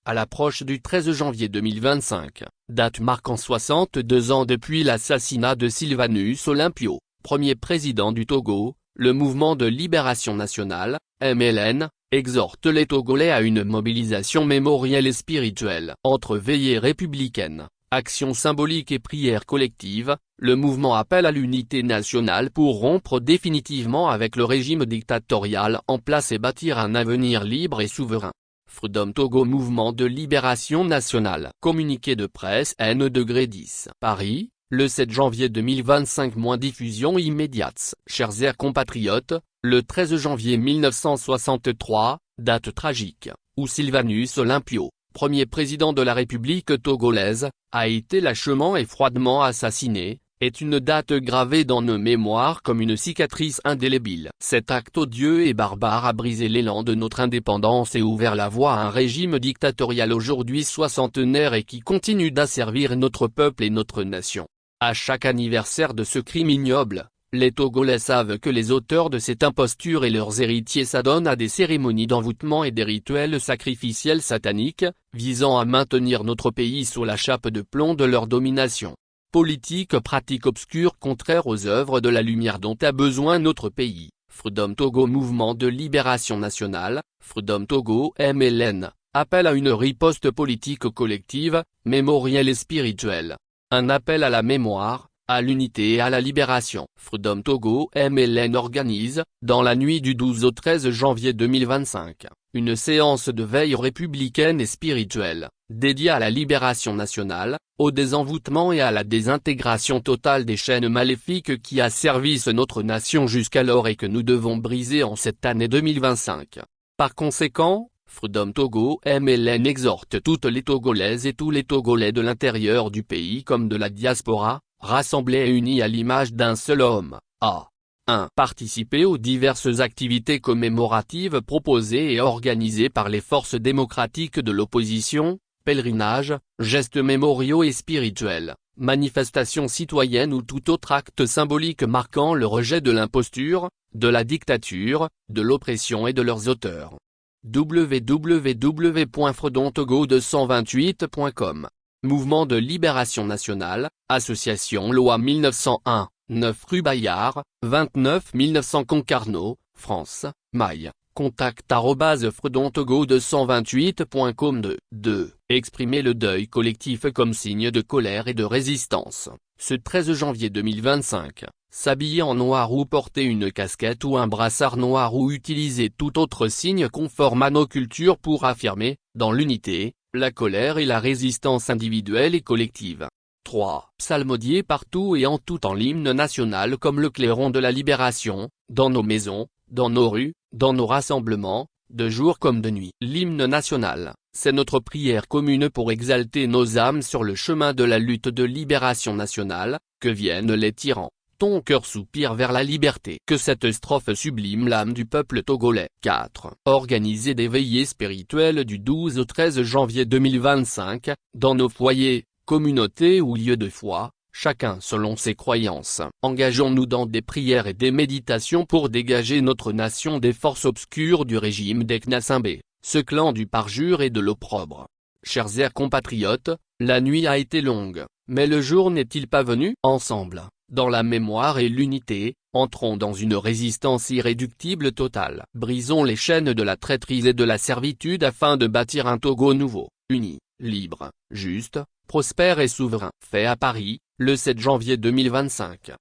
à l'approche du 13 janvier 2025, date marquant 62 ans depuis l'assassinat de Sylvanus Olympio, premier président du Togo, le mouvement de libération nationale, MLN, exhorte les Togolais à une mobilisation mémorielle et spirituelle. Entre veillées républicaines, actions symboliques et prières collectives, le mouvement appelle à l'unité nationale pour rompre définitivement avec le régime dictatorial en place et bâtir un avenir libre et souverain. Freedom Togo, mouvement de libération nationale. Communiqué de presse N-10. Paris, le 7 janvier 2025. Diffusion immédiate. Chers air compatriotes, le 13 janvier 1963, date tragique, où Sylvanus Olympio, premier président de la République togolaise, a été lâchement et froidement assassiné, est une date gravée dans nos mémoires comme une cicatrice indélébile. Cet acte odieux et barbare a brisé l'élan de notre indépendance et ouvert la voie à un régime dictatorial aujourd'hui soixantenaire et qui continue d'asservir notre peuple et notre nation. À chaque anniversaire de ce crime ignoble, les Togolais savent que les auteurs de cette imposture et leurs héritiers s'adonnent à des cérémonies d'envoûtement et des rituels sacrificiels sataniques, visant à maintenir notre pays sous la chape de plomb de leur domination. Politique pratique obscure contraire aux œuvres de la lumière dont a besoin notre pays. Freedom Togo, mouvement de libération nationale, Freedom Togo MLN, appelle à une riposte politique collective, mémorielle et spirituelle. Un appel à la mémoire, à l'unité et à la libération. Freedom Togo MLN organise, dans la nuit du 12 au 13 janvier 2025, une séance de veille républicaine et spirituelle, dédiée à la libération nationale, au désenvoûtement et à la désintégration totale des chaînes maléfiques qui asservissent notre nation jusqu'alors et que nous devons briser en cette année 2025. Par conséquent, Freedom Togo MLN exhorte toutes les Togolaises et tous les Togolais de l'intérieur du pays comme de la diaspora, rassemblés et unis à l'image d'un seul homme, à 1. Participer aux diverses activités commémoratives proposées et organisées par les forces démocratiques de l'opposition, pèlerinages, gestes mémoriaux et spirituels, manifestations citoyennes ou tout autre acte symbolique marquant le rejet de l'imposture, de la dictature, de l'oppression et de leurs auteurs. www.freedomtogo228.com. Mouvement de libération nationale, association loi 1901, 9 rue Bayard, 29 1900 Concarneau, France, mail, contact@freedomtogo228.com. 2. Exprimer le deuil collectif comme signe de colère et de résistance. Ce 13 janvier 2025, s'habiller en noir ou porter une casquette ou un brassard noir ou utiliser tout autre signe conforme à nos cultures pour affirmer, dans l'unité, la colère et la résistance individuelle et collective. 3. Psalmodier partout et en tout temps l'hymne national comme le clairon de la libération, dans nos maisons, dans nos rues, dans nos rassemblements, de jour comme de nuit. L'hymne national, c'est notre prière commune pour exalter nos âmes sur le chemin de la lutte de libération nationale, que viennent les tyrans. Ton cœur soupire vers la liberté. Que cette strophe sublime l'âme du peuple togolais. 4. Organiser des veillées spirituelles du 12 au 13 janvier 2025, dans nos foyers, communautés ou lieux de foi, chacun selon ses croyances. Engageons-nous dans des prières et des méditations pour dégager notre nation des forces obscures du régime d'Eknassembé, ce clan du parjure et de l'opprobre. Chers air compatriotes, la nuit a été longue, mais le jour n'est-il pas venu? Ensemble, dans la mémoire et l'unité, entrons dans une résistance irréductible totale. Brisons les chaînes de la traîtrise et de la servitude afin de bâtir un Togo nouveau, uni, libre, juste, prospère et souverain. Fait à Paris, le 7 janvier 2025.